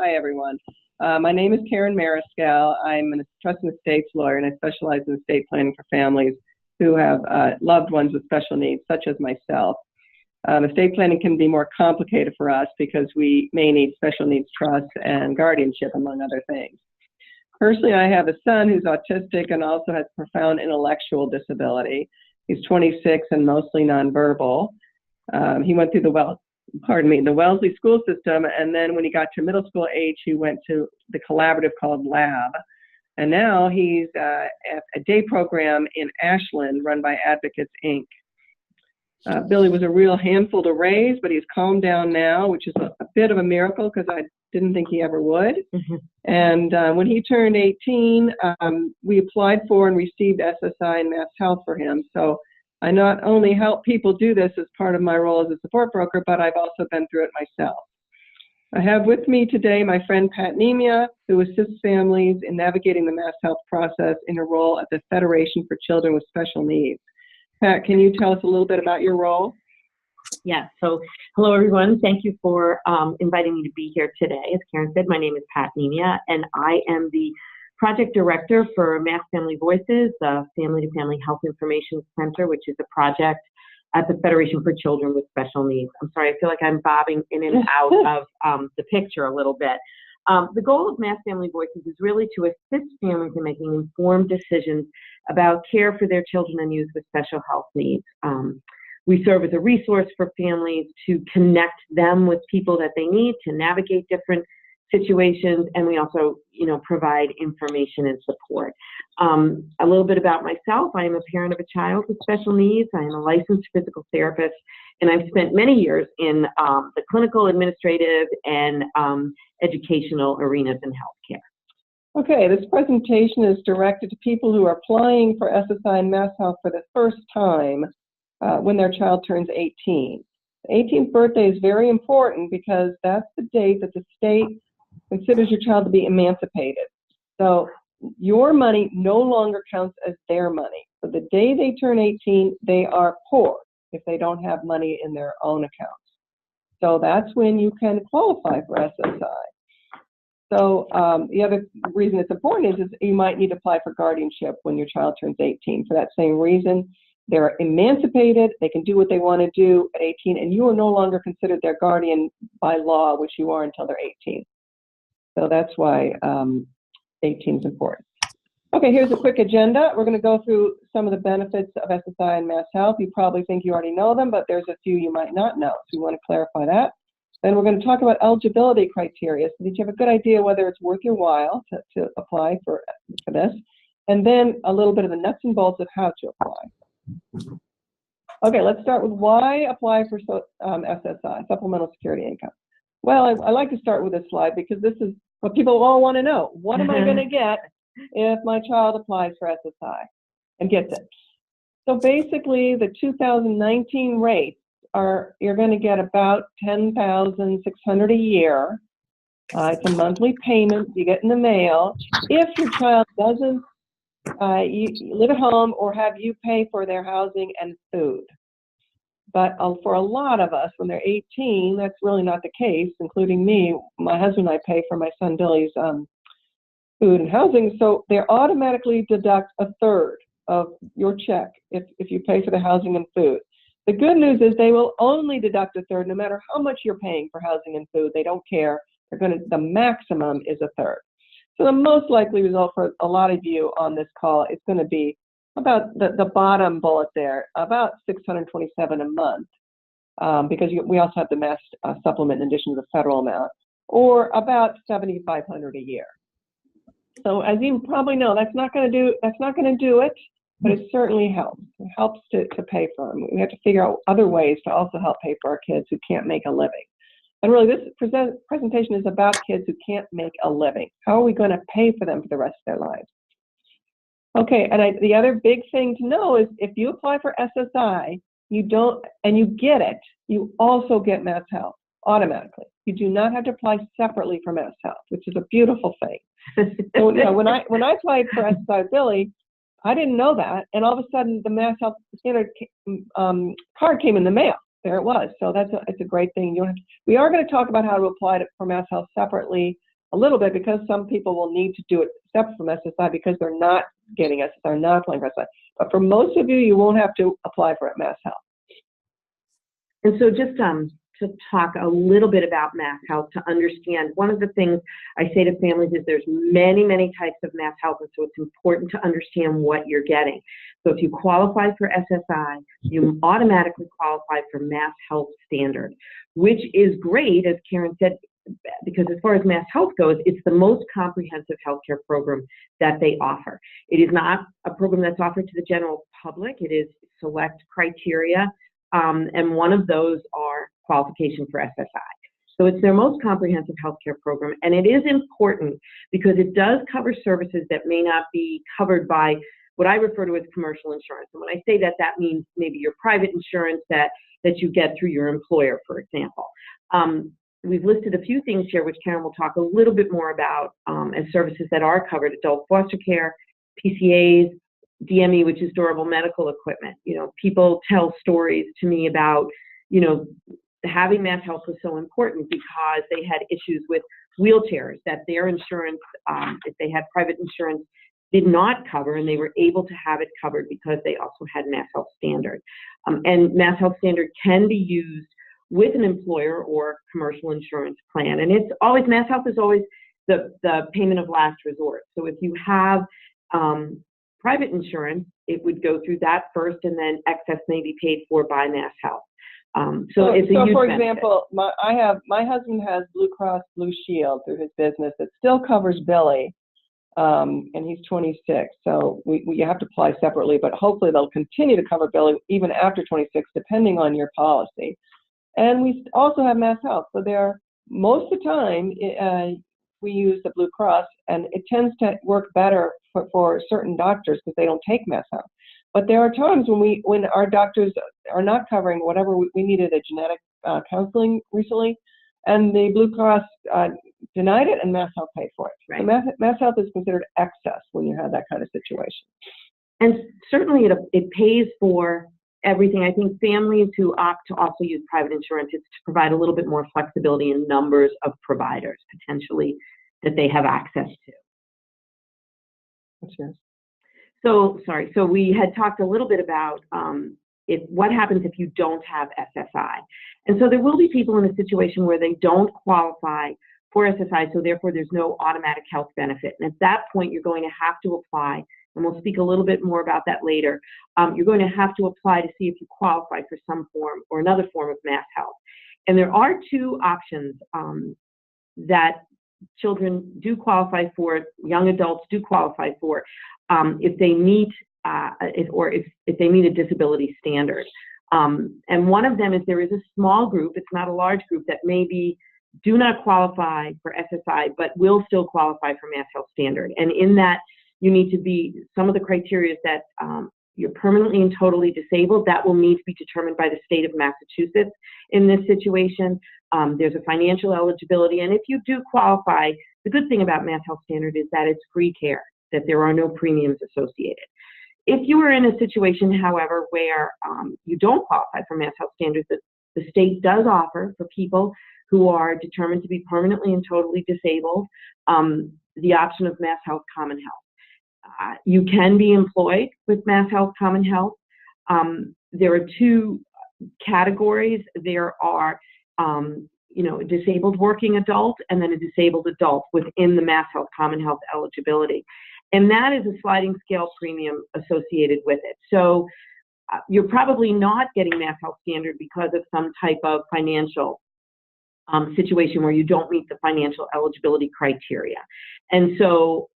Hi, everyone. My name is Karen Mariscal. I'm a trust and estates lawyer, and I specialize in estate planning for families who have loved ones with special needs, such as myself. Estate planning can be more complicated for us because we may need special needs trusts and guardianship, among other things. Personally, I have a son who's autistic and also has profound intellectual disability. He's 26 and mostly nonverbal. He went through the Wellesley school system, and then when he got to middle school age, he went to the collaborative called LAB. And now he's at a day program in Ashland run by Advocates, Inc. Billy was a real handful to raise, but he's calmed down now, which is a bit of a miracle because I didn't think he ever would. Mm-hmm. And when he turned 18, we applied for and received SSI and MassHealth for him. So I not only help people do this as part of my role as a support broker, but I've also been through it myself. I have with me today my friend Pat Nemia, who assists families in navigating the MassHealth process in her role at the Federation for Children with Special Needs. Pat, can you tell us a little bit about your role? Yeah, so hello everyone. Thank you for inviting me to be here today. As Karen said, my name is Pat Nemia, and I am the project director for Mass Family Voices, the Family to Family Health Information Center, which is a project at the Federation for Children with Special Needs. I'm sorry, I feel like I'm bobbing in and out of the picture a little bit. The goal of Mass Family Voices is really to assist families in making informed decisions about care for their children and youth with special health needs. We serve as a resource for families to connect them with people that they need to navigate different situations, and we also, provide information and support. A little bit about myself: I am a parent of a child with special needs. I am a licensed physical therapist, and I've spent many years in the clinical, administrative, and educational arenas in healthcare. Okay, this presentation is directed to people who are applying for SSI and MassHealth for the first time when their child turns 18. The 18th birthday is very important because that's the date that the state considers your child to be emancipated. So your money no longer counts as their money. So the day they turn 18, they are poor if they don't have money in their own accounts. So that's when you can qualify for SSI. So the other reason it's important is you might need to apply for guardianship when your child turns 18. For that same reason, they're emancipated, they can do what they want to do at 18, and you are no longer considered their guardian by law, which you are until they're 18. So that's why 18 is important. Okay, here's a quick agenda. We're going to go through some of the benefits of SSI and MassHealth. You probably think you already know them, but there's a few you might not know, so we want to clarify that. Then we're going to talk about eligibility criteria so that you have a good idea whether it's worth your while to apply for this. And then a little bit of the nuts and bolts of how to apply. Okay, let's start with why apply for SSI, Supplemental Security Income. Well, I like to start with this slide because this is what people all want to know. What am I going to get if my child applies for SSI and gets it? So basically, the 2019 rates are, you're going to get about $10,600 a year. It's a monthly payment you get in the mail. If your child doesn't you live at home or have you pay for their housing and food. But for a lot of us, when they're 18, that's really not the case, including me. My husband and I pay for my son Billy's food and housing, so they automatically deduct a third of your check if you pay for the housing and food. The good news is they will only deduct a third no matter how much you're paying for housing and food. They don't care. The maximum is a third. So the most likely result for a lot of you on this call is going to be about the bottom bullet there, about $627 a month, because we also have the mass supplement in addition to the federal amount, or about $7,500 a year. So as you probably know, that's not going to do it, but it certainly helps. It helps to pay for them. We have to figure out other ways to also help pay for our kids who can't make a living. And really, this presentation is about kids who can't make a living. How are we going to pay for them for the rest of their lives? Okay, and the other big thing to know is if you apply for SSI, you get it, you also get MassHealth automatically. You do not have to apply separately for MassHealth, which is a beautiful thing. So, when I applied for SSI Billy, I didn't know that, and all of a sudden the MassHealth standard card came in the mail. There it was. So it's a great thing. We are going to talk about how to apply for MassHealth separately a little bit because some people will need to do it separate from SSI because they're not getting SSI, not applying for SSI. But for most of you, you won't have to apply for it MassHealth. And so just to talk a little bit about MassHealth, to understand, one of the things I say to families is there's many, many types of MassHealth, and so it's important to understand what you're getting. So if you qualify for SSI, you automatically qualify for MassHealth Standard, which is great, as Karen said, because as far as MassHealth goes, it's the most comprehensive healthcare program that they offer. It is not a program that's offered to the general public. It is select criteria, and one of those are qualification for SSI. So it's their most comprehensive healthcare program, and it is important because it does cover services that may not be covered by what I refer to as commercial insurance. And when I say that, that means maybe your private insurance that you get through your employer, for example. We've listed a few things here, which Karen will talk a little bit more about, as services that are covered: adult foster care, PCAs, DME, which is durable medical equipment. You know, people tell stories to me about, you know, having MassHealth was so important because they had issues with wheelchairs that their insurance, if they had private insurance, did not cover, and they were able to have it covered because they also had MassHealth Standard. And MassHealth Standard can be used with an employer or commercial insurance plan. And it's always, MassHealth is always the payment of last resort. So if you have private insurance, it would go through that first, and then excess may be paid for by MassHealth. So it's a huge for benefit. example, my husband has Blue Cross Blue Shield through his business that still covers Billy, and he's 26. So you have to apply separately, but hopefully they'll continue to cover Billy even after 26, depending on your policy. And we also have MassHealth. So most of the time we use the Blue Cross, and it tends to work better for certain doctors because they don't take MassHealth. But there are times when our doctors are not covering whatever. We needed a genetic counseling recently, and the Blue Cross denied it, and MassHealth paid for it. Right. So MassHealth is considered excess when you have that kind of situation. And certainly it pays for everything. I think families who opt to also use private insurance, it's to provide a little bit more flexibility in numbers of providers potentially that they have access to. What's yours? So we had talked a little bit about what happens if you don't have SSI. And so there will be people in a situation where they don't qualify for SSI, so therefore there's no automatic health benefit. And at that point, you're going to have to apply, and we'll speak a little bit more about that later. You're going to have to apply to see if you qualify for some form or another form of MassHealth. And there are two options that children do qualify for, young adults do qualify for, if they meet if they meet a disability standard. And one of them is there is a small group, it's not a large group, that maybe do not qualify for SSI but will still qualify for MassHealth Standard. And in that, you need to be, some of the criteria that you're permanently and totally disabled, that will need to be determined by the state of Massachusetts in this situation. There's a financial eligibility, and if you do qualify, the good thing about MassHealth Standard is that it's free care, that there are no premiums associated. If you are in a situation, however, where you don't qualify for MassHealth Standards, the state does offer for people who are determined to be permanently and totally disabled the option of MassHealth Common Health. You can be employed with MassHealth Common Health. There are two categories. There are a disabled working adult and then a disabled adult within the MassHealth Common Health eligibility. And that is a sliding scale premium associated with it. So you're probably not getting MassHealth Standard because of some type of financial situation where you don't meet the financial eligibility criteria. And so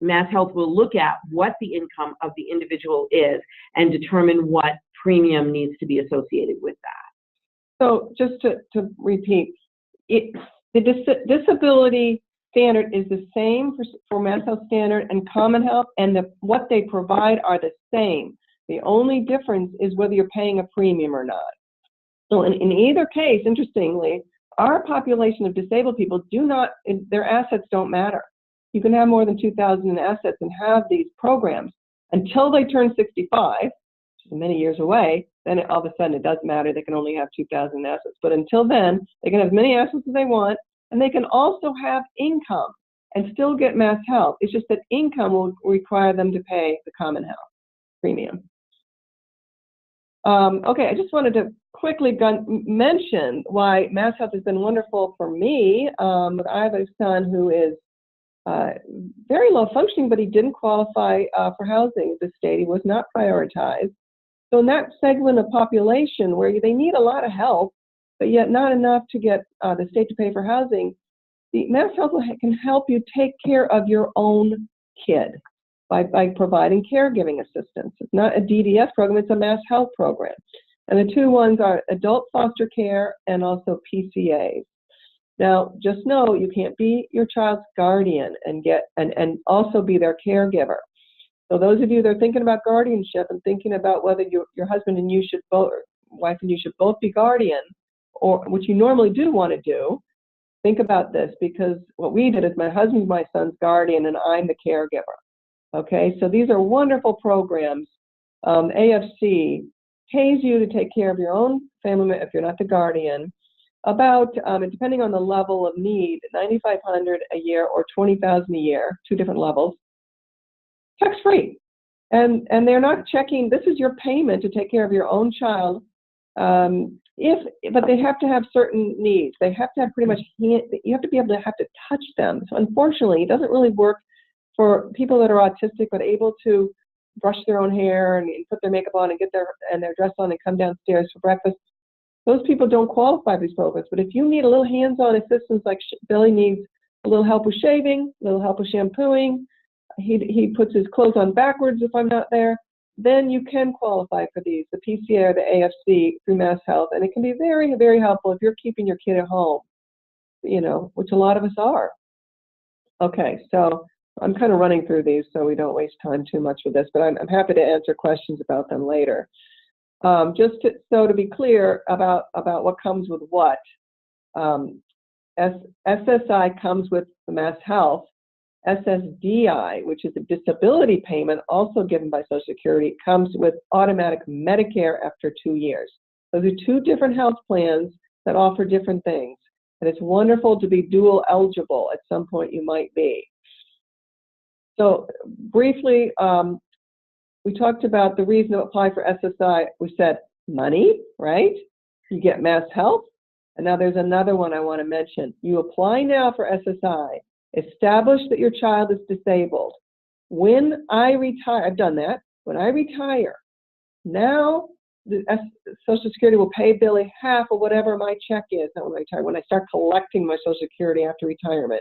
MassHealth will look at what the income of the individual is and determine what premium needs to be associated with that. So just to repeat, the disability standard is the same for MassHealth Standard and Common Health, and what they provide are the same. The only difference is whether you're paying a premium or not. So in either case, interestingly, our population of disabled people their assets don't matter. You can have more than 2,000 in assets and have these programs until they turn 65, which is many years away. Then all of a sudden it doesn't matter. They can only have 2,000 assets. But until then, they can have as many assets as they want. And they can also have income and still get MassHealth. It's just that income will require them to pay the common health premium. Okay, I just wanted to quickly mention why MassHealth has been wonderful for me. I have a son who is very low functioning, but he didn't qualify for housing at the state. He was not prioritized. So in that segment of population where they need a lot of help, but yet not enough to get the state to pay for housing, the MassHealth can help you take care of your own kid by providing caregiving assistance. It's not a DDS program, it's a MassHealth program. And the two ones are adult foster care and also PCAs. Now, just know you can't be your child's guardian and also be their caregiver. So those of you that are thinking about guardianship and thinking about whether your husband and you should both, wife and you should both be guardian, or which you normally do want to do, think about this, because what we did is my husband's my son's guardian and I'm the caregiver. Okay, so these are wonderful programs. AFC pays you to take care of your own family if you're not the guardian. About, depending on the level of need, $9,500 a year or $20,000 a year, two different levels, tax-free. And they're not checking, this is your payment to take care of your own child. But they have to have certain needs. They have to have pretty much, you have to be able to have to touch them. So unfortunately, it doesn't really work for people that are autistic but able to brush their own hair and put their makeup on and get their dress on and come downstairs for breakfast. Those people don't qualify for these programs. But if you need a little hands-on assistance, like Billy needs a little help with shaving, a little help with shampooing, he puts his clothes on backwards if I'm not there, then you can qualify for these, the PCA or the AFC through MassHealth. And it can be very, very helpful if you're keeping your kid at home, which a lot of us are. Okay, so I'm kind of running through these so we don't waste time too much with this, but I'm happy to answer questions about them later. To be clear about what comes with what, SSI comes with the MassHealth. SSDI, which is a disability payment also given by Social Security, comes with automatic Medicare after 2 years. Those are two different health plans that offer different things. And it's wonderful to be dual eligible. At some point you might be. So briefly, we talked about the reason to apply for SSI. We said money, right? You get MassHealth. And now there's another one I want to mention. You apply now for SSI. Establish that your child is disabled. When I retire, I've done that. When I retire, now the Social Security will pay Billy half of whatever my check is. Not when I retire, when I start collecting my Social Security after retirement.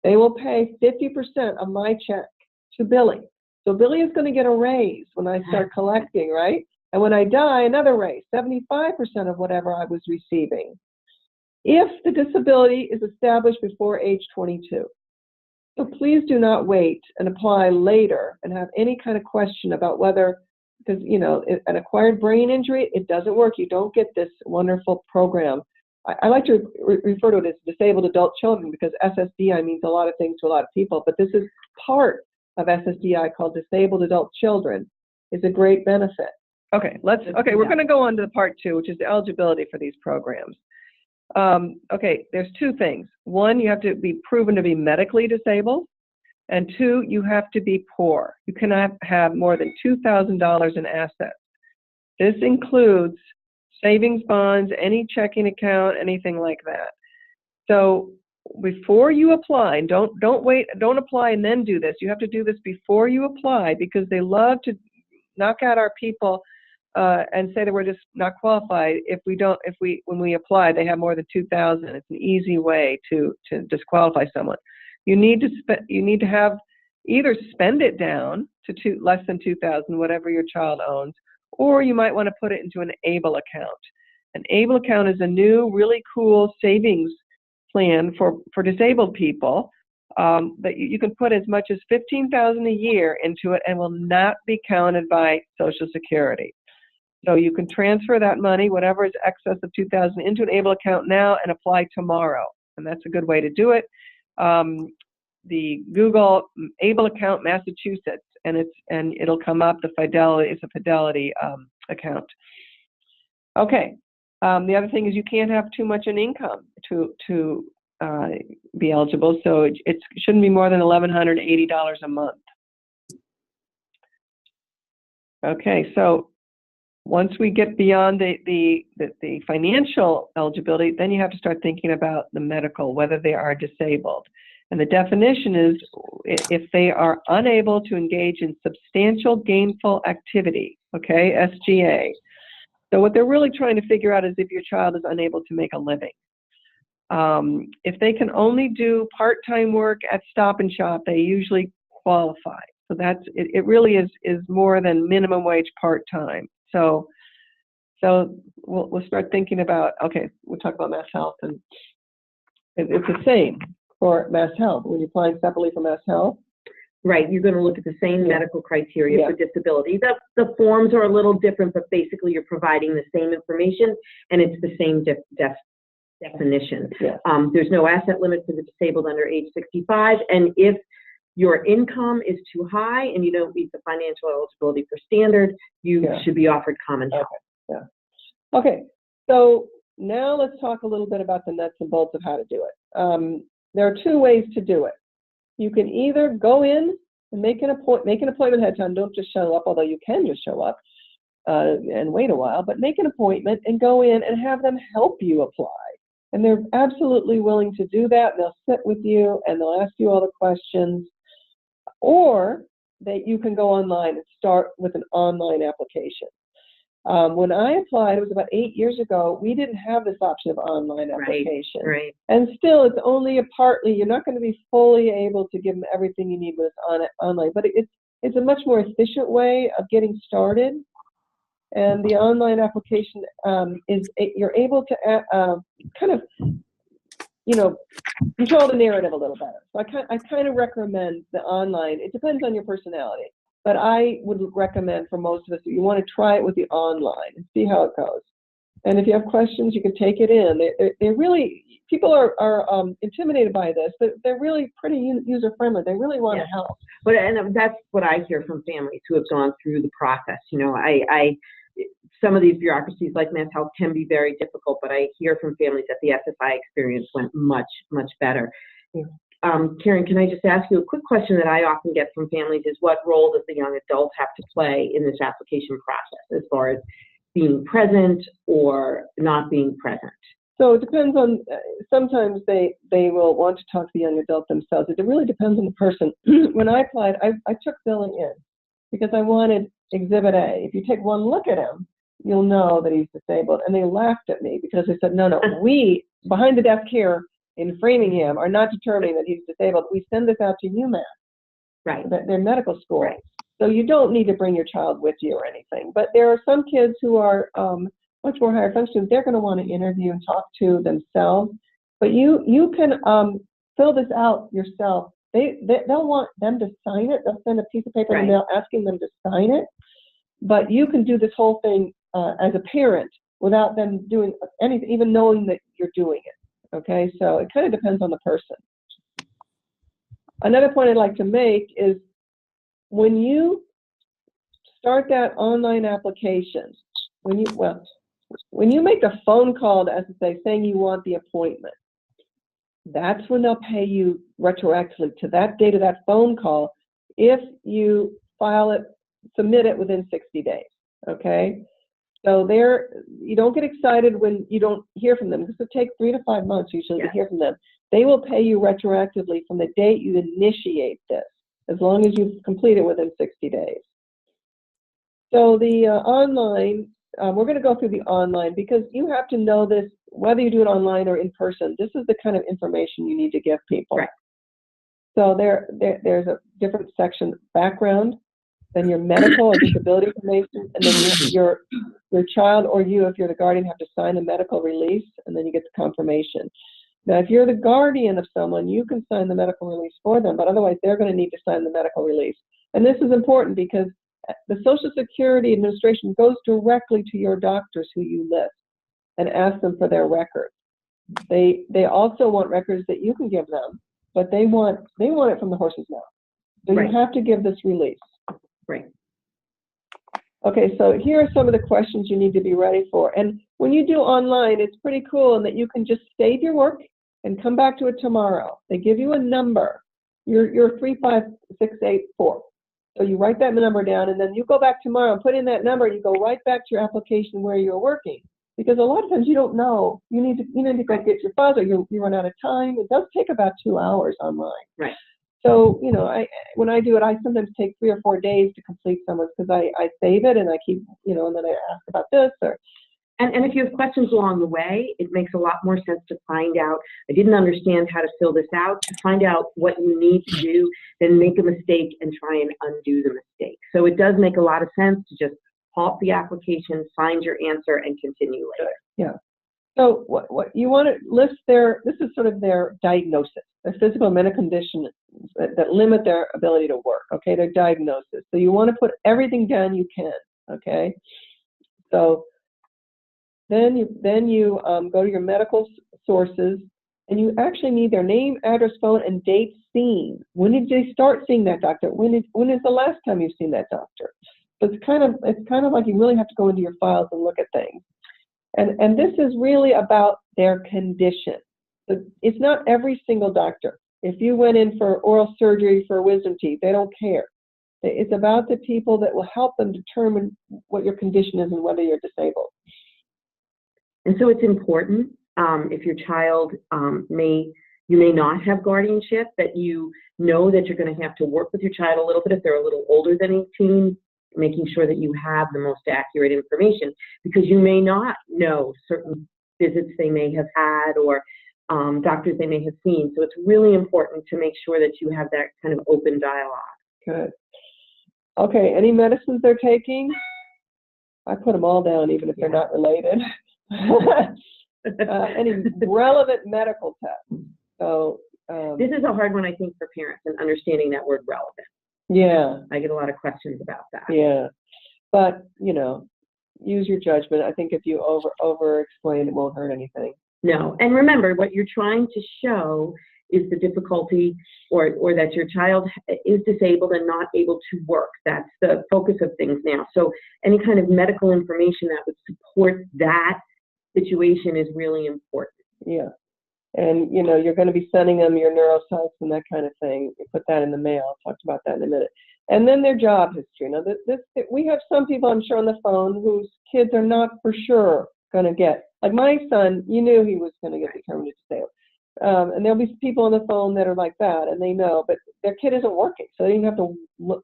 They will pay 50% of my check to Billy. So Billy is going to get a raise when I start collecting, right? And when I die, another raise, 75% of whatever I was receiving. If the disability is established before age 22. So please do not wait and apply later and have any kind of question about whether, because, an acquired brain injury, it doesn't work. You don't get this wonderful program. I like to refer to it as disabled adult children because SSDI means a lot of things to a lot of people, but this is part of SSDI called disabled adult children. It's a great benefit. Okay, we're going to go on to the part 2, which is the eligibility for these programs. Okay, there's two things. One, you have to be proven to be medically disabled, and 2, you have to be poor. You cannot have more than $2,000 in assets. This includes savings bonds, any checking account, anything like that. So before you apply, don't wait, don't apply and then do this. You have to do this before you apply because they love to knock out our people and say that we're just not qualified when we apply they have more than 2,000. It's an easy way to disqualify someone. You need to have either spend it down to less than 2,000, whatever your child owns, or you might want to put it into an ABLE account. An ABLE account is a new, really cool savings plan for disabled people that you can put as much as $15,000 a year into it and will not be counted by Social Security. So you can transfer that money, whatever is excess of $2,000, into an ABLE account now and apply tomorrow. And that's a good way to do it. The Google ABLE account Massachusetts, and it'll come up. It's a Fidelity account. Okay. The other thing is you can't have too much an income to be eligible. So it shouldn't be more than $1,180 a month. Okay, so once we get beyond the financial eligibility, then you have to start thinking about the medical, whether they are disabled. And the definition is if they are unable to engage in substantial gainful activity, okay, SGA. So what they're really trying to figure out is if your child is unable to make a living. If they can only do part-time work at Stop and Shop, they usually qualify. So it really is more than minimum wage part-time. So we'll start thinking about, okay, we'll talk about MassHealth, and it's the same for MassHealth. When you're applying separately for MassHealth, right, you're going to look at the same medical criteria for disability. The forms are a little different, but basically you're providing the same information, and it's the same definition. Yeah. There's no asset limit for the disabled under age 65, and if your income is too high and you don't meet the financial eligibility for standard, you should be offered common health. Okay. Yeah. Okay, so now let's talk a little bit about the nuts and bolts of how to do it. There are two ways to do it. You can either go in and make an appointment ahead of time. Don't just show up, although you can just show up and wait a while, but make an appointment and go in and have them help you apply. And they're absolutely willing to do that. And they'll sit with you and they'll ask you all the questions. Or that you can go online and start with an online application. When I applied, it was about 8 years ago, we didn't have this option of online application. Right. And still, it's only partly, you're not going to be fully able to give them everything you need when it's online, but it's a much more efficient way of getting started. And the online application you're able to kind of, control the narrative a little better. So I kind of recommend the online. It depends on your personality, but I would recommend for most of us, you want to try it with the online and see how it goes. And if you have questions, you can take it in. They're really, people are intimidated by this, but they're really pretty user-friendly. They really want to help. And that's what I hear from families who have gone through the process. Some of these bureaucracies like MassHealth can be very difficult, but I hear from families that the SSI experience went much, much better. Yeah. Karen, can I just ask you a quick question that I often get from families is what role does the young adult have to play in this application process as far as being present or not being present? So it depends on, sometimes they will want to talk to the young adult themselves. It really depends on the person. When I applied, I took billing in because I wanted Exhibit A. If you take one look at him, you'll know that he's disabled. And they laughed at me because they said, no, we, behind the desk here in Framingham, are not determining that he's disabled. We send this out to UMass, right? Their medical school. Right. So you don't need to bring your child with you or anything. But there are some kids who are much more higher functioning. They're going to want to interview and talk to themselves. But you can fill this out yourself. They'll want them to sign it. They'll send a piece of paper in the mail asking them to sign it. But you can do this whole thing as a parent without them doing anything, even knowing that you're doing it. Okay, so it kind of depends on the person. Another point I'd like to make is when you start that online application, when you make a phone call to SSA saying you want the appointment, that's when they'll pay you retroactively to that date of that phone call if you submit it within 60 days, okay? So you don't get excited when you don't hear from them, because it takes 3 to 5 months usually to hear from them. They will pay you retroactively from the date you initiate this, as long as you complete it within 60 days. So the online, we're going to go through the online because you have to know this, whether you do it online or in person. This is the kind of information you need to give people. Right. So there's a different section, background, then your medical or disability information, and then your child or you, if you're the guardian, have to sign the medical release, and then you get the confirmation. Now, if you're the guardian of someone, you can sign the medical release for them, but otherwise they're going to need to sign the medical release. And this is important because the Social Security Administration goes directly to your doctors who you list and ask them for their records. They also want records that you can give them, but they want it from the horse's mouth. So you have to give this release. Right. Okay, so here are some of the questions you need to be ready for. And when you do online, it's pretty cool in that you can just save your work and come back to it tomorrow. They give you a number. You're 35684. So you write that number down, and then you go back tomorrow and put in that number, and you go right back to your application where you're working. Because a lot of times you don't know. You need to go get your files, or you run out of time. It does take about 2 hours online. Right. So, when I do it, I sometimes take 3 or 4 days to complete someone's, because I save it and I keep, and then I ask about this or. And if you have questions along the way, it makes a lot more sense to find out, I didn't understand how to fill this out, to find out what you need to do, then make a mistake and try and undo the mistake. So it does make a lot of sense to just halt the application, find your answer, and continue later. Yeah. So what you want to list this is sort of their diagnosis, their physical and mental conditions that limit their ability to work, okay, their diagnosis. So you want to put everything down you can, okay? So then you go to your medical sources, and you actually need their name, address, phone, and date seen. When did they start seeing that doctor? When is the last time you've seen that doctor? So it's kind of like you really have to go into your files and look at things. And this is really about their condition. It's not every single doctor. If you went in for oral surgery for wisdom teeth, they don't care. It's about the people that will help them determine what your condition is and whether you're disabled. And so it's important, if your child you may not have guardianship, that you know that you're going to have to work with your child a little bit if they're a little older than 18, making sure that you have the most accurate information, because you may not know certain visits they may have had or doctors they may have seen. So it's really important to make sure that you have that kind of open dialogue. Good. Okay, any medicines they're taking? I put them all down, even if they're not related. Any relevant medical tests. So this is a hard one, I think, for parents, and understanding that word relevant. Yeah. I get a lot of questions about that. Yeah. But, use your judgment. I think if you over explain, it won't hurt anything. No. And remember, what you're trying to show is the difficulty or that your child is disabled and not able to work. That's the focus of things now. So any kind of medical information that would support that situation is really important. Yeah. And, you're going to be sending them your neuropsychs and that kind of thing. You put that in the mail. I'll talk about that in a minute. And then their job history. Now, we have some people, I'm sure, on the phone whose kids are not for sure going to get. Like my son, you knew he was going to get determined disabled. And there'll be people on the phone that are like that, and they know, but their kid isn't working, so they don't have to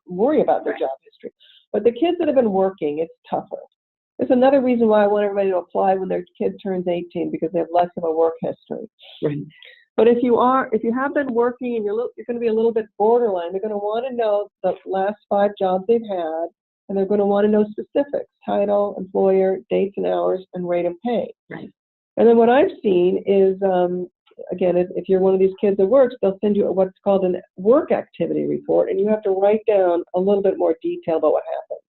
worry about their job history. But the kids that have been working, it's tougher. It's another reason why I want everybody to apply when their kid turns 18, because they have less of a work history. Right. But if you have been working and you're going to be a little bit borderline, they're going to want to know the last 5 jobs they've had, and they're going to want to know specifics: title, employer, dates and hours, and rate of pay. Right. And then what I've seen is, again, if you're one of these kids that works, they'll send you what's called a work activity report, and you have to write down a little bit more detail about what happened.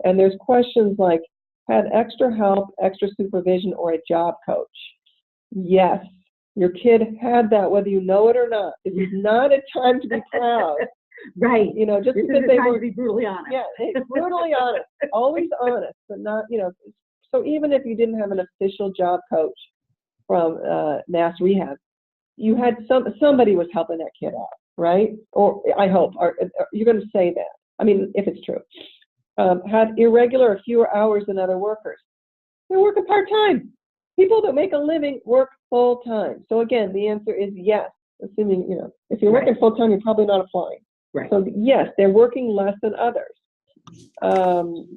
And there's questions like, had extra help, extra supervision, or a job coach? Yes, your kid had that, whether you know it or not. This is not a time to be proud. Right. Just this because is they time were to be brutally honest. Yeah, brutally honest, always honest, but not, So even if you didn't have an official job coach from Mass Rehab, you had somebody was helping that kid out, right? Or I hope, or you're going to say that. I mean, if it's true. Had irregular or fewer hours than other workers. They're working part-time. People that make a living work full-time. So again, the answer is yes, assuming, if you're working full-time, you're probably not applying. Right. So yes, they're working less than others.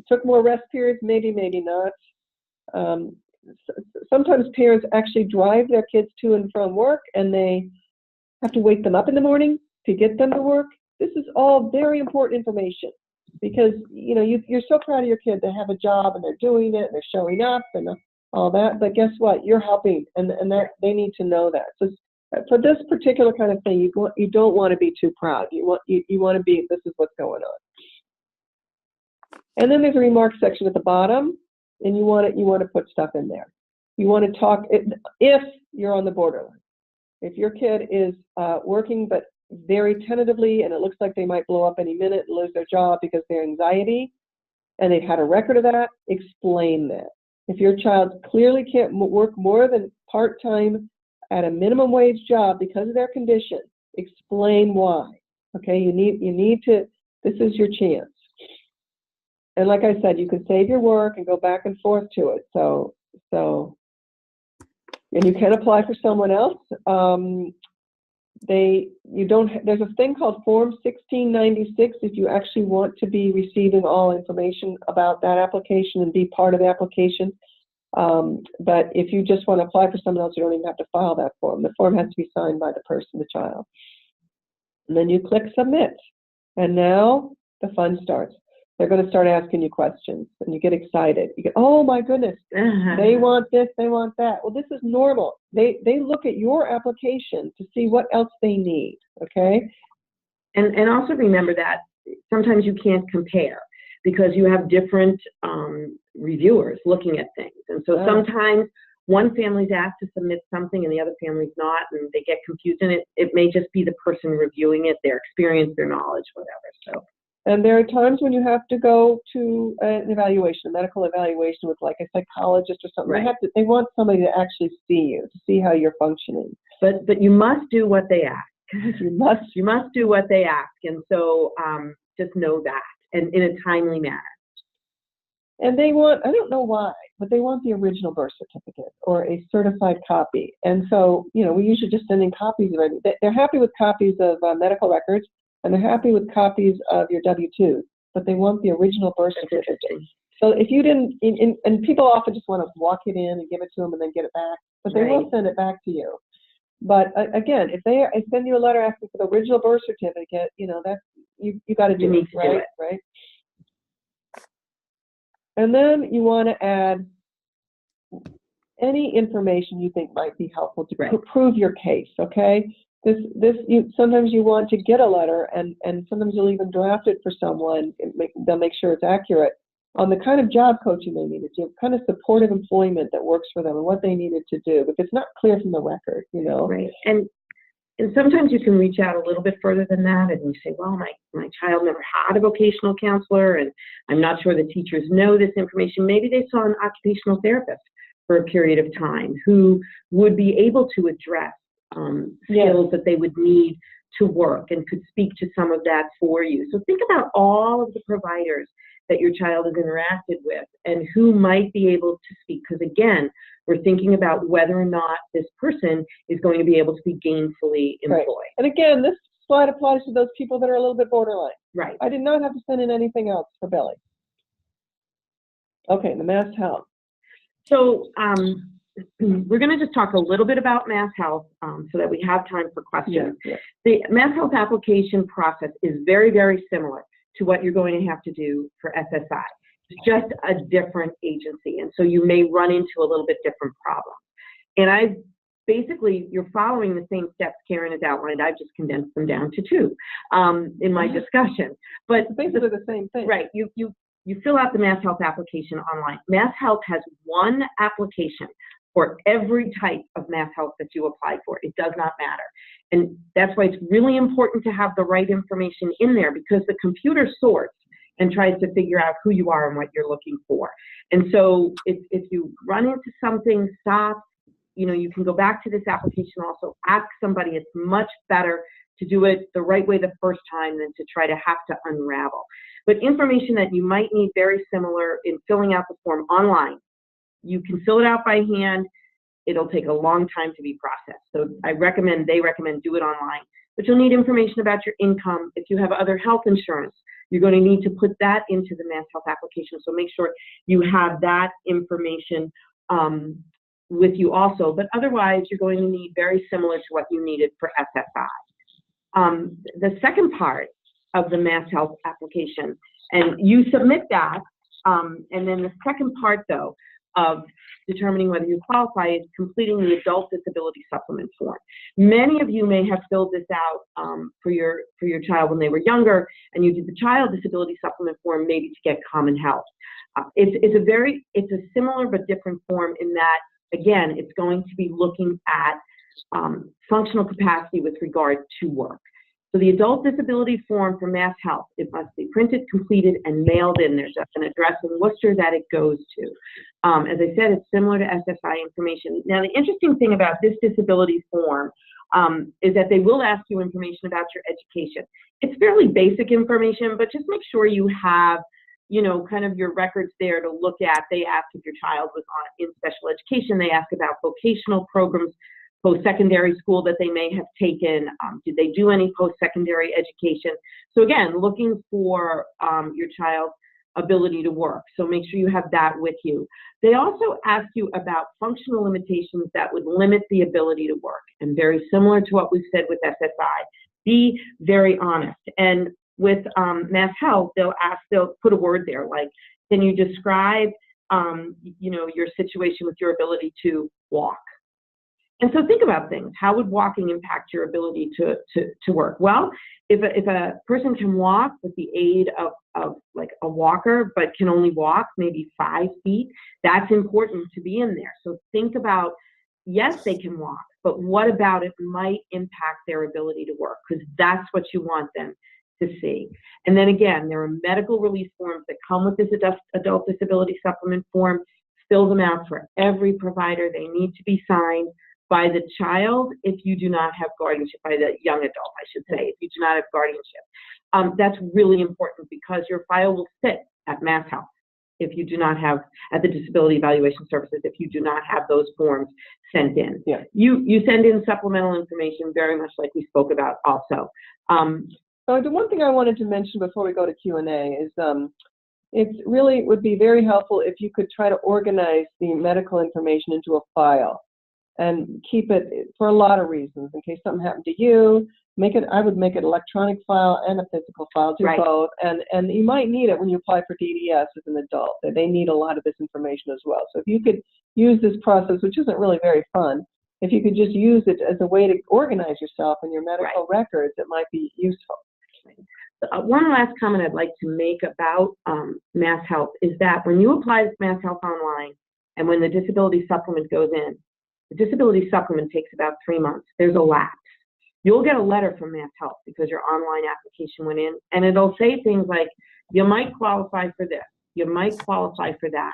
Took more rest periods, maybe not. Sometimes parents actually drive their kids to and from work, and they have to wake them up in the morning to get them to work. This is all very important information, because you're so proud of your kid. They have a job and they're doing it and they're showing up and all that. But guess what? You're helping, and that they need to know that. So for this particular kind of thing, you don't want to be too proud. You want to be, this is what's going on. And then there's a remarks section at the bottom, and you want to put stuff in there. You want to talk if you're on the borderline. If your kid is working but very tentatively, and it looks like they might blow up any minute and lose their job because of their anxiety, and they've had a record of that, explain that. If your child clearly can't work more than part-time at a minimum wage job because of their condition, explain why. Okay, you need to, this is your chance. And like I said, you can save your work and go back and forth to it. So, and you can apply for someone else. There's a thing called Form 1696 if you actually want to be receiving all information about that application and be part of the application. But if you just want to apply for someone else, you don't even have to file that form. The form has to be signed by the person, the child. And then you click submit. And now the fun starts. They're going to start asking you questions, and you get excited. You get, oh my goodness, they want this, they want that. Well, this is normal. They look at your application to see what else they need, okay? And also remember that sometimes you can't compare because you have different reviewers looking at things. And so sometimes one family's asked to submit something and the other family's not, and they get confused. And it may just be the person reviewing it, their experience, their knowledge, whatever. So. And there are times when you have to go to an evaluation, a medical evaluation with like a psychologist or something. Right. They want somebody to actually see you, to see how you're functioning. But you must do what they ask. You must do what they ask. And so just know that, and in a timely manner. And they want, I don't know why, but they want the original birth certificate or a certified copy. And so, we usually just send in copies already. They're happy with copies of medical records, and they're happy with copies of your W-2s, but they want the original birth certificate. So if you didn't, and people often just want to walk it in and give it to them and then get it back, but they will send it back to you. But again, if they send you a letter asking for the original birth certificate, that's, you got to do it, right? And then you want to add any information you think might be helpful to prove your case, okay? Sometimes you want to get a letter, and sometimes you'll even draft it for someone. They'll make sure it's accurate on the kind of job coaching they needed to, kind of supportive employment that works for them and what they needed to do. If it's not clear from the record, Right. And sometimes you can reach out a little bit further than that, and you say, well, my child never had a vocational counselor, and I'm not sure the teachers know this information. Maybe they saw an occupational therapist for a period of time who would be able to address skills that they would need to work and could speak to some of that for you. So think about all of the providers that your child has interacted with and who might be able to speak. Because again, we're thinking about whether or not this person is going to be able to be gainfully employed. Right. And again, this slide applies to those people that are a little bit borderline. Right. I did not have to send in anything else for Billy. Okay, the MassHealth. So we're going to just talk a little bit about MassHealth so that we have time for questions. Yeah. The MassHealth application process is very, very similar to what you're going to have to do for SSI. It's just a different agency, and so you may run into a little bit different problems. And basically, you're following the same steps Karen has outlined. I've just condensed them down to 2 in my discussion. But it's basically the same thing. Right. You fill out the MassHealth application online. MassHealth has one application for every type of MassHealth that you apply for. It does not matter. And that's why it's really important to have the right information in there, because the computer sorts and tries to figure out who you are and what you're looking for. And so if you run into something, stop, you can go back to this application also, ask somebody. It's much better to do it the right way the first time than to try to have to unravel. But information that you might need very similar in filling out the form online. You can fill it out by hand. It'll take a long time to be processed. So they recommend do it online. But you'll need information about your income. If you have other health insurance, you're going to need to put that into the MassHealth application. So make sure you have that information with you also. But otherwise, you're going to need very similar to what you needed for SSI. The second part of the MassHealth application, and you submit that, and then the second part, though, of determining whether you qualify is completing the adult disability supplement form. Many of you may have filled this out for your child when they were younger, and you did the child disability supplement form maybe to get common health. It's a similar but different form in that, again, it's going to be looking at functional capacity with regard to work. So the adult disability form for MassHealth, it must be printed, completed, and mailed in. There's an address in Worcester that it goes to. As I said, it's similar to SSI information. Now, the interesting thing about this disability form is that they will ask you information about your education. It's fairly basic information, but just make sure you have, you know, kind of your records there to look at. They ask if your child was in special education. They ask about vocational programs, post-secondary school that they may have taken. Did they do any post-secondary education? So again, looking for your child's ability to work. So make sure you have that with you. They also ask you about functional limitations that would limit the ability to work. And very similar to what we've said with SSI, be very honest. And with MassHealth, they'll put a word there like, can you describe, you know, your situation with your ability to walk? And so think about things. How would walking impact your ability to work? Well, if a person can walk with the aid of like a walker, but can only walk maybe 5 feet, that's important to be in there. So think about, yes, they can walk, but what about it might impact their ability to work? Because that's what you want them to see. And then again, there are medical release forms that come with this adult disability supplement form. Fill them out for every provider. They need to be signed by the child if you do not have guardianship, by the young adult, I should say, if you do not have guardianship. That's really important because your file will sit at MassHealth if you do not have, at the Disability Evaluation Services, if you do not have those forms sent in. Yeah. You send in supplemental information very much like we spoke about also. So the one thing I wanted to mention before we go to Q&A is it really would be very helpful if you could try to organize the medical information into a file and keep it for a lot of reasons. In case something happened to you, I would make it an electronic file and a physical file, do both. And you might need it when you apply for DDS as an adult. They need a lot of this information as well. So if you could use this process, which isn't really very fun, if you could just use it as a way to organize yourself in your medical records, it might be useful. One last comment I'd like to make about MassHealth is that when you apply to MassHealth online and when the disability supplement goes in, the disability supplement takes about 3 months. There's a lapse. You'll get a letter from MassHealth because your online application went in, and it'll say things like, you might qualify for this, you might qualify for that,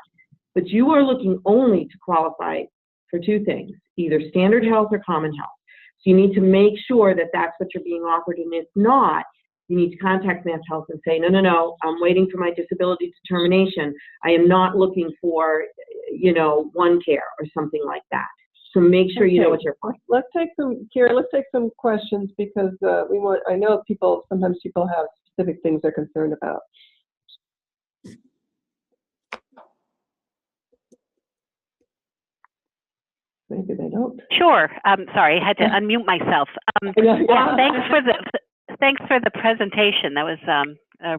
but you are looking only to qualify for 2 things, either standard health or common health. So you need to make sure that that's what you're being offered, and if not, you need to contact MassHealth and say, no, I'm waiting for my disability determination. I am not looking for, you know, OneCare or something like that. So make sure you know what you're for. Let's take some questions because I know sometimes people have specific things they're concerned about. Maybe they don't. Sure. Sorry, I had to unmute myself. Thanks for the presentation. That was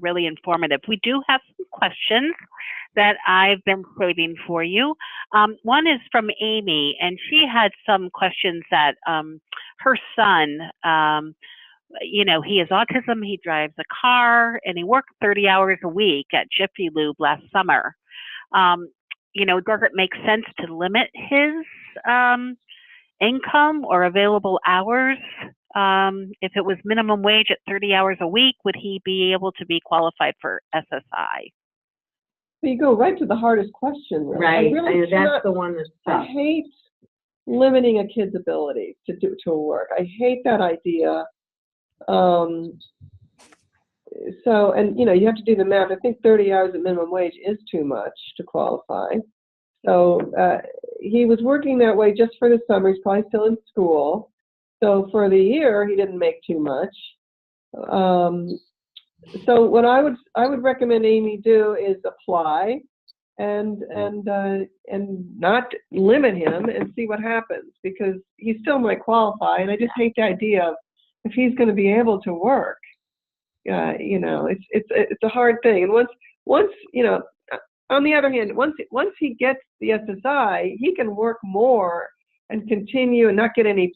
really informative. We do have some questions that I've been saving for you. One is from Amy, and she had some questions that her son, you know, he has autism, he drives a car, and he worked 30 hours a week at Jiffy Lube last summer. You know, does it make sense to limit his income or available hours? If it was minimum wage at 30 hours a week, would he be able to be qualified for SSI? So you go right to the hardest question. Really. Right, that's the one that's tough. I hate limiting a kid's ability to work. I hate that idea. So, and you know, you have to do the math. I think 30 hours at minimum wage is too much to qualify. So he was working that way just for the summer. He's probably still in school. So for the year, he didn't make too much. So what I would recommend Amy do is apply and not limit him and see what happens, because he still might qualify. And I just hate the idea of if he's going to be able to work. You know, it's a hard thing. And once you know, on the other hand, once he gets the SSI, he can work more and continue and not get any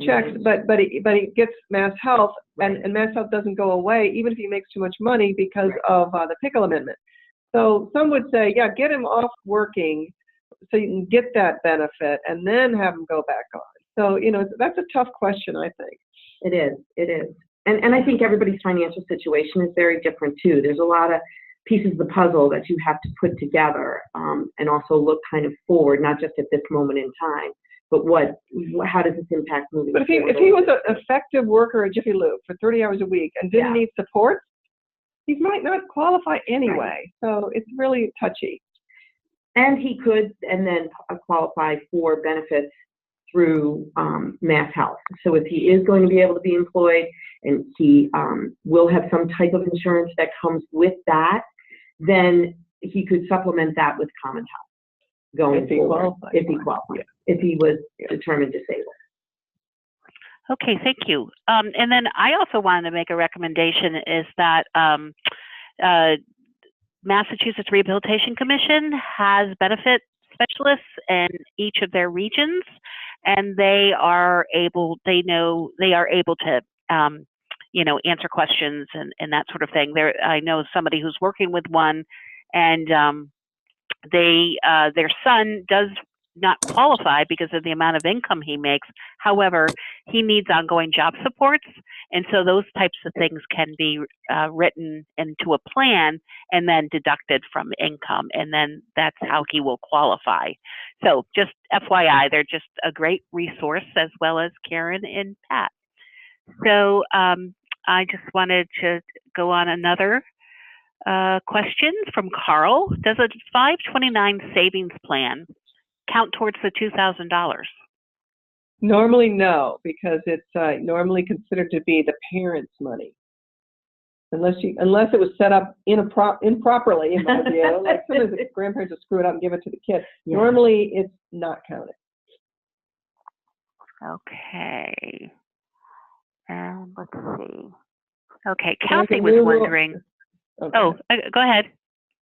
checks, but he gets MassHealth, and MassHealth doesn't go away even if he makes too much money because of the Pickle Amendment. So some would say, yeah, get him off working so you can get that benefit and then have him go back on. So, you know, that's a tough question, I think. It is. It is. And I think everybody's financial situation is very different too. There's a lot of pieces of the puzzle that you have to put together, and also look kind of forward, not just at this moment in time, but how does this impact moving forward? But if he was an effective worker at Jiffy Lube for 30 hours a week and didn't need support, he might not qualify anyway. Right. So it's really touchy. And he could and then qualify for benefits through MassHealth. So if he is going to be able to be employed and he will have some type of insurance that comes with that, then he could supplement that with common health going forward. If he qualifies, if he was determined disabled. Okay, thank you. And then I also wanted to make a recommendation is that Massachusetts Rehabilitation Commission has benefit specialists in each of their regions, and they are able to answer questions and that sort of thing. I know somebody who's working with one, and their son does not qualify because of the amount of income he makes. However, he needs ongoing job supports, and so those types of things can be written into a plan and then deducted from income, and then that's how he will qualify. So just FYI, they're just a great resource, as well as Karen and Pat. So I just wanted to go on another question from Carl. Does a 529 savings plan count towards the $2,000? Normally, no, because it's normally considered to be the parent's money, unless it was set up improperly, in my view. Like sometimes the grandparents will screw it up and give it to the kid. Yeah. Normally, it's not counted. Okay. Let's see. Okay, Kathy was wondering. Okay. Oh, go ahead.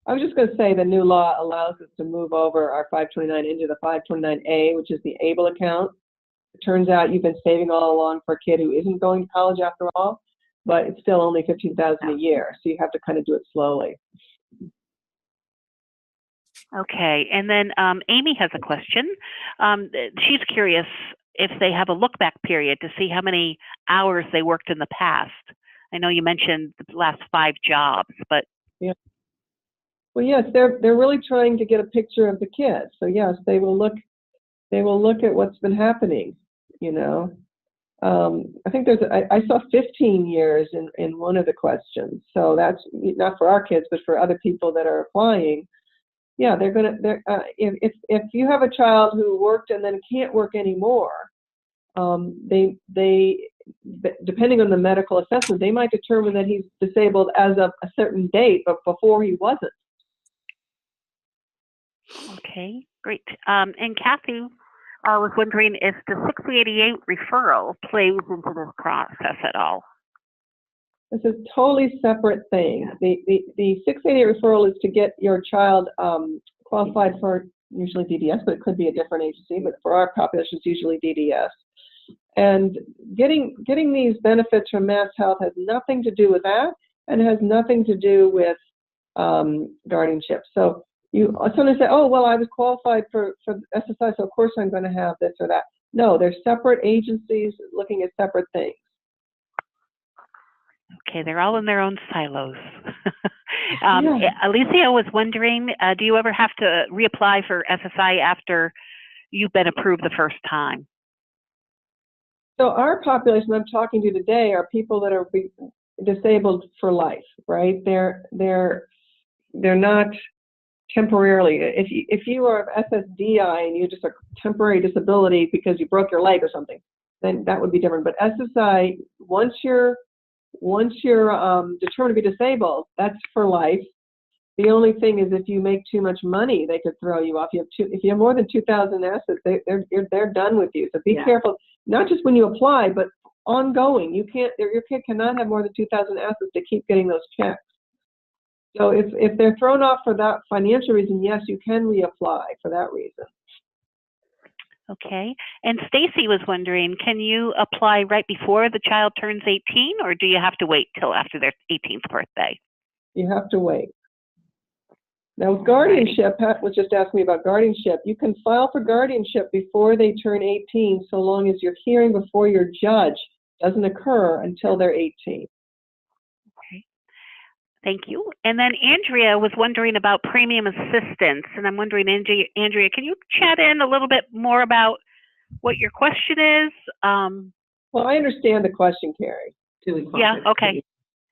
I was just going to say the new law allows us to move over our 529 into the 529A, which is the ABLE account. It turns out you've been saving all along for a kid who isn't going to college after all, but it's still only $15,000 a year, so you have to kind of do it slowly. Okay, and then Amy has a question. She's curious if they have a look-back period to see how many hours they worked in the past. I know you mentioned the last 5 jobs, but yeah. Well, yes, they're really trying to get a picture of the kids. So yes, they will look at what's been happening. You know, I think I saw 15 years in one of the questions. So that's not for our kids, but for other people that are applying. Yeah, if you have a child who worked and then can't work anymore, they depending on the medical assessment, they might determine that he's disabled as of a certain date, but before he wasn't. Okay, great. And Kathy was wondering if the 688 referral plays into this process at all. It's a totally separate thing. The 688 referral is to get your child qualified for usually DDS, but it could be a different agency. But for our population, it's usually DDS. And getting these benefits from MassHealth has nothing to do with that, and has nothing to do with guardianship. So you sometimes say, oh, well, I was qualified for SSI, so of course I'm going to have this or that. No, they're separate agencies looking at separate things. Okay, they're all in their own silos. Alicia was wondering, do you ever have to reapply for SSI after you've been approved the first time? So our population I'm talking to today are people that are disabled for life, right? They're not temporarily. If you are SSDI and you just a temporary disability because you broke your leg or something, then that would be different. But SSI, once you're determined to be disabled, that's for life. The only thing is if you make too much money, they could throw you off. If you have more than 2,000 assets, they're done with you. So be careful, not just when you apply, but ongoing. Your kid cannot have more than 2,000 assets to keep getting those checks. So if they're thrown off for that financial reason, yes, you can reapply for that reason. Okay. And Stacy was wondering, can you apply right before the child turns 18, or do you have to wait till after their 18th birthday? You have to wait. Now with guardianship, Pat was just asking me about guardianship. You can file for guardianship before they turn 18, so long as you're hearing before your judge doesn't occur until they're 18. Okay. Thank you. And then Andrea was wondering about premium assistance. And I'm wondering, Andrea, can you chat in a little bit more about what your question is? Well, I understand the question, Carrie. Yeah, okay.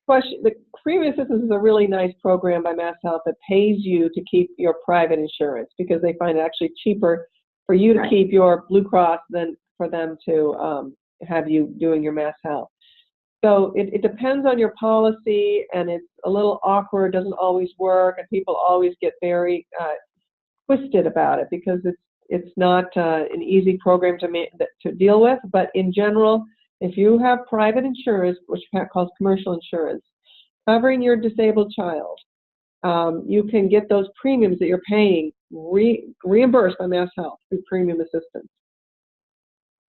The premium assistance is a really nice program by MassHealth that pays you to keep your private insurance because they find it actually cheaper for you to keep your Blue Cross than for them to have you doing your MassHealth. So it depends on your policy, and it's a little awkward, doesn't always work, and people always get very twisted about it because it's not an easy program to deal with. But in general, if you have private insurance, which Pat calls commercial insurance, covering your disabled child, you can get those premiums that you're paying reimbursed by MassHealth through premium assistance.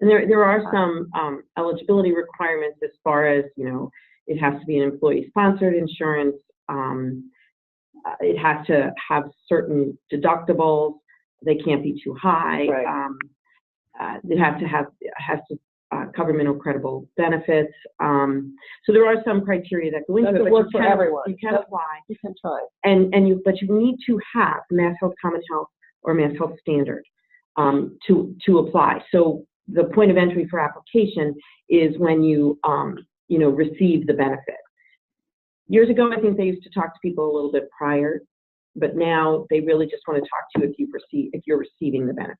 And there are some eligibility requirements as far as, it has to be an employee-sponsored insurance. It has to have certain deductibles. They can't be too high. Right. It has to cover minimum credible benefits. So there are some criteria that go into it. Doesn't work for everyone. You can apply. You can try. But you need to have MassHealth Common Health or MassHealth Standard to apply. So the point of entry for application is when you receive the benefit. Years ago, I think they used to talk to people a little bit prior, but now they really just want to talk to you if you're receiving the benefit.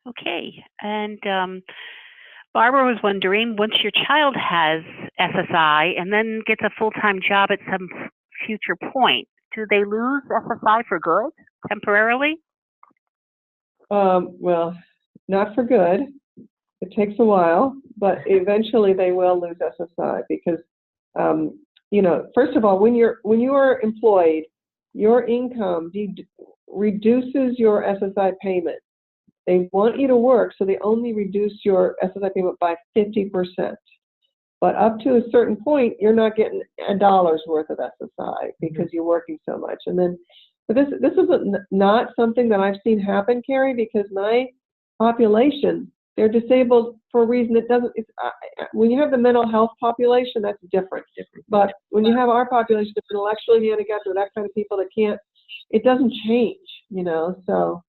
Okay, and Barbara was wondering, once your child has SSI and then gets a full-time job at some future point, do they lose SSI for good, temporarily? Well, not for good. It takes a while, but eventually they will lose SSI because, first of all, when you are employed, your income reduces your SSI payment. They want you to work, so they only reduce your SSI payment by 50%. But up to a certain point, you're not getting $1 worth of SSI because you're working so much. And then, but this is not something that I've seen happen, Carrie, because my population, they're disabled for a reason that doesn't. When you have the mental health population, that's different. But when you have our population, that's intellectually handicapped or that kind of people that can't, it doesn't change, So.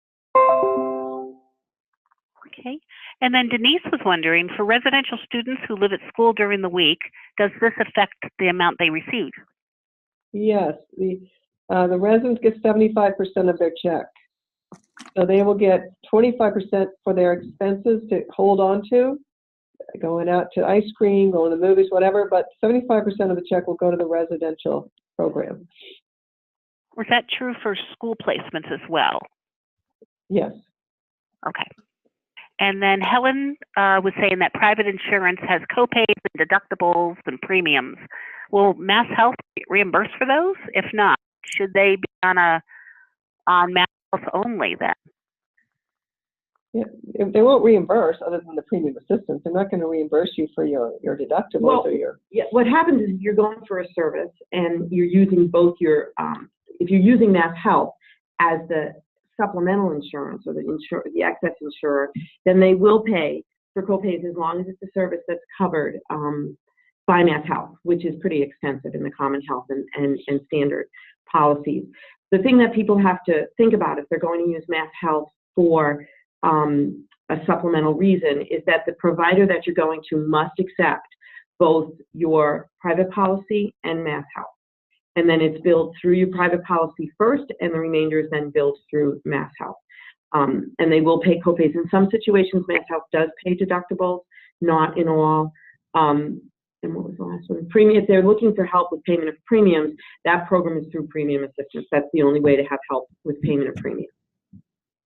Okay. And then Denise was wondering, for residential students who live at school during the week, does this affect the amount they receive? Yes. The residents get 75% of their check. So they will get 25% for their expenses to hold on to, going out to ice cream, going to the movies, whatever, but 75% of the check will go to the residential program. Was that true for school placements as well? Yes. Okay. And then Helen was saying that private insurance has copays and deductibles and premiums. Will MassHealth reimburse for those? If not, should they be on MassHealth only then? Yeah, they won't reimburse other than the premium assistance. They're not going to reimburse you for your deductibles or your. Yeah, what happens is you're going for a service and you're using both your, if you're using MassHealth as the supplemental insurance or the excess insurer, then they will pay for copays as long as it's a service that's covered by MassHealth, which is pretty extensive in the common health and standard policies. The thing that people have to think about if they're going to use MassHealth for a supplemental reason is that the provider that you're going to must accept both your private policy and MassHealth. And then it's billed through your private policy first, and the remainder is then billed through MassHealth. And they will pay copays. In some situations, MassHealth does pay deductibles, not in all. And what was the last one? Premium. If they're looking for help with payment of premiums, that program is through premium assistance. That's the only way to have help with payment of premiums.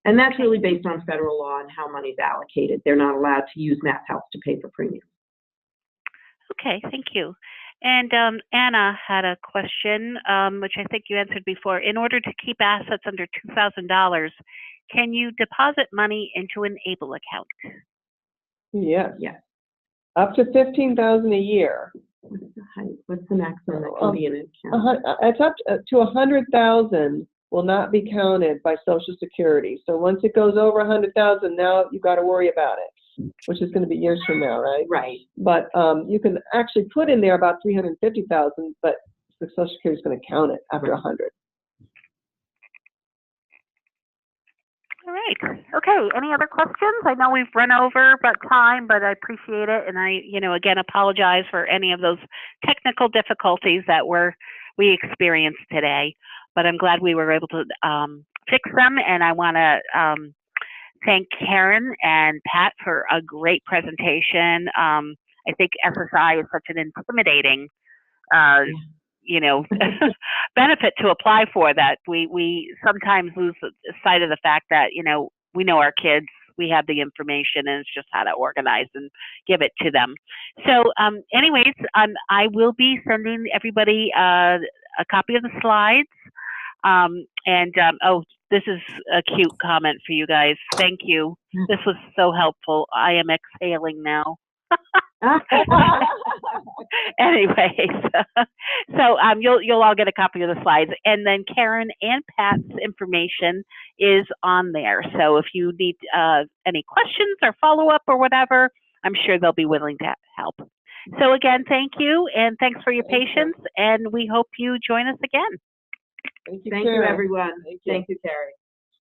And that's really based on federal law and how money is allocated. They're not allowed to use MassHealth to pay for premiums. Okay, thank you. And Anna had a question, which I think you answered before. In order to keep assets under $2,000, can you deposit money into an ABLE account? Yes. Yes. Up to $15,000 a year. What's the maximum that can be in an account? It's up to $100,000 will not be counted by Social Security. So once it goes over $100,000, now you've got to worry about it. which is going to be years from now, right? Right. But you can actually put in there about 350,000, but the Social Security is going to count it after 100. All right. Okay. Any other questions? I know we've run over about time, but I appreciate it. And I, again, apologize for any of those technical difficulties that we experienced today. But I'm glad we were able to fix them. And I want to thank Karen and Pat for a great presentation. I think SSI is such an intimidating benefit to apply for that we sometimes lose sight of the fact that, we know our kids, we have the information, and it's just how to organize and give it to them. So anyways, I will be sending everybody a copy of the slides. Oh, this is a cute comment for you guys. Thank you. This was so helpful. I am exhaling now. Anyways, so you'll all get a copy of the slides, and then Karen and Pat's information is on there. So if you need any questions or follow up or whatever, I'm sure they'll be willing to help. So again, thank you, and thanks for your patience, and we hope you join us again. Thank you, Thank you, everyone. Thank you, Thank you, Carrie.